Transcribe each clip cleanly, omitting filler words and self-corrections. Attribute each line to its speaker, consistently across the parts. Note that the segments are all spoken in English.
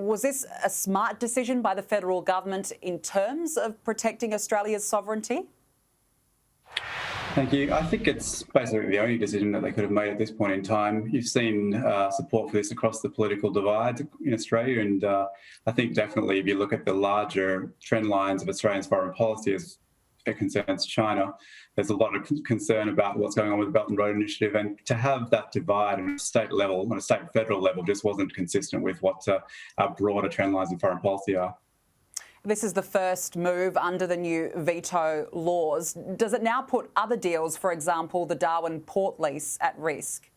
Speaker 1: Was this a smart decision by the federal government in terms of protecting Australia's sovereignty?
Speaker 2: Thank you. I think it's basically the only decision that they could have made at this point in time. You've seen support for this across the political divide in Australia, and I think definitely if you look at the larger trend lines of Australia's foreign policy as it concerns China, there's a lot of concern about what's going on with the Belt and Road Initiative, and to have that divide on a state level, on a state and federal level, just wasn't consistent with what our broader trend lines in foreign policy are.
Speaker 1: This is the first move under the new veto laws. Does it now put other deals, for example, the Darwin port lease, at risk?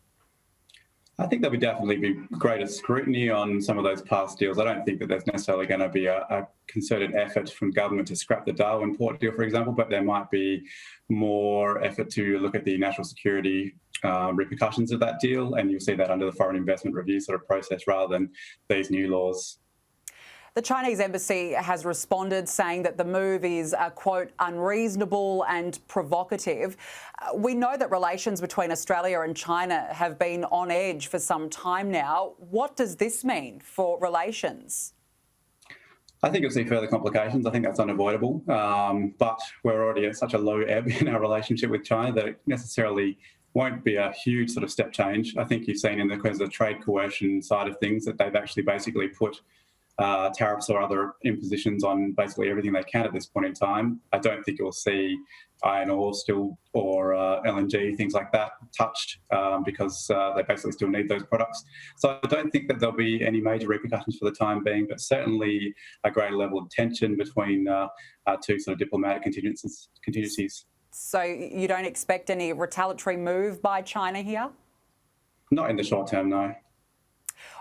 Speaker 2: I think there would definitely be greater scrutiny on some of those past deals. I don't think that there's necessarily going to be a concerted effort from government to scrap the Darwin port deal, for example, but there might be more effort to look at the national security repercussions of that deal, and you'll see that under the foreign investment review sort of process rather than these new laws.
Speaker 1: The Chinese embassy has responded, saying that the move is, quote, unreasonable and provocative. We know that relations between Australia and China have been on edge for some time now. What does this mean for relations?
Speaker 2: I think you'll see further complications. I think that's unavoidable. But we're already at such a low ebb in our relationship with China that it necessarily won't be a huge sort of step change. I think you've seen in the trade coercion side of things that they've actually basically put tariffs or other impositions on basically everything they can at this point in time. I don't think you'll see iron ore, steel or LNG, things like that, touched because they basically still need those products. So I don't think that there'll be any major repercussions for the time being, but certainly a greater level of tension between our two sort of diplomatic contingencies.
Speaker 1: So you don't expect any retaliatory move by China here?
Speaker 2: Not in the short term, no.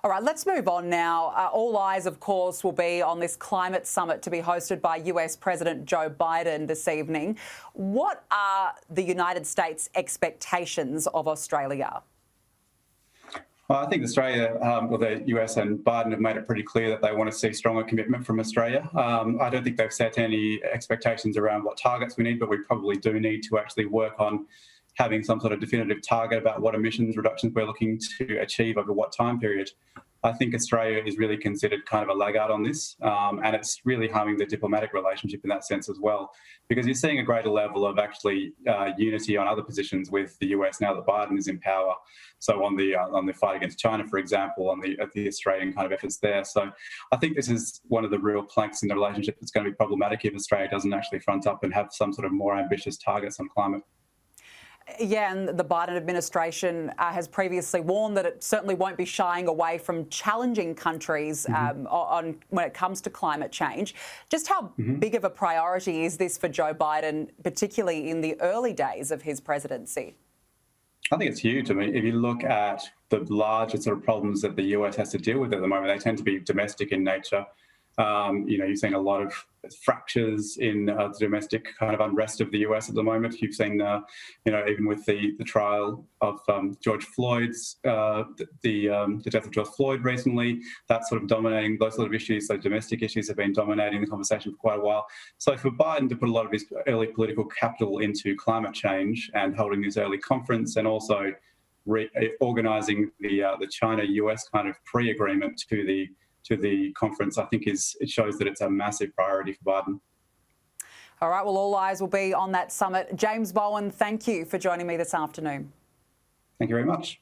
Speaker 1: All right, let's move on now. All eyes, of course, will be on this climate summit to be hosted by US President Joe Biden this evening. What are the United States' expectations of Australia?
Speaker 2: Well, I think Australia, the US and Biden have made it pretty clear that they want to see stronger commitment from Australia. I don't think they've set any expectations around what targets we need, but we probably do need to actually work on having some sort of definitive target about what emissions reductions we're looking to achieve over what time period. I think Australia is really considered kind of a laggard on this, and it's really harming the diplomatic relationship in that sense as well, because you're seeing a greater level of actually unity on other positions with the US now that Biden is in power. So on the fight against China, for example, on the Australian kind of efforts there. So I think this is one of the real planks in the relationship that's going to be problematic if Australia doesn't actually front up and have some sort of more ambitious targets on climate.
Speaker 1: Yeah, and the Biden administration has previously warned that it certainly won't be shying away from challenging countries on when it comes to climate change. Just how big of a priority is this for Joe Biden, particularly in the early days of his presidency?
Speaker 2: I think it's huge. I mean, if you look at the larger sort of problems that the US has to deal with at the moment, they tend to be domestic in nature. You've seen a lot of fractures in the domestic kind of unrest of the US at the moment. You've seen, even with the trial of George Floyd's, the death of George Floyd recently, that's sort of dominating those sort of issues. So domestic issues have been dominating the conversation for quite a while. So for Biden to put a lot of his early political capital into climate change and holding this early conference and also organising the China-US kind of pre-agreement to the conference, I think it shows that it's a massive priority for Biden.
Speaker 1: All right, well, all eyes will be on that summit. James Bowen, thank you for joining me this afternoon.
Speaker 2: Thank you very much.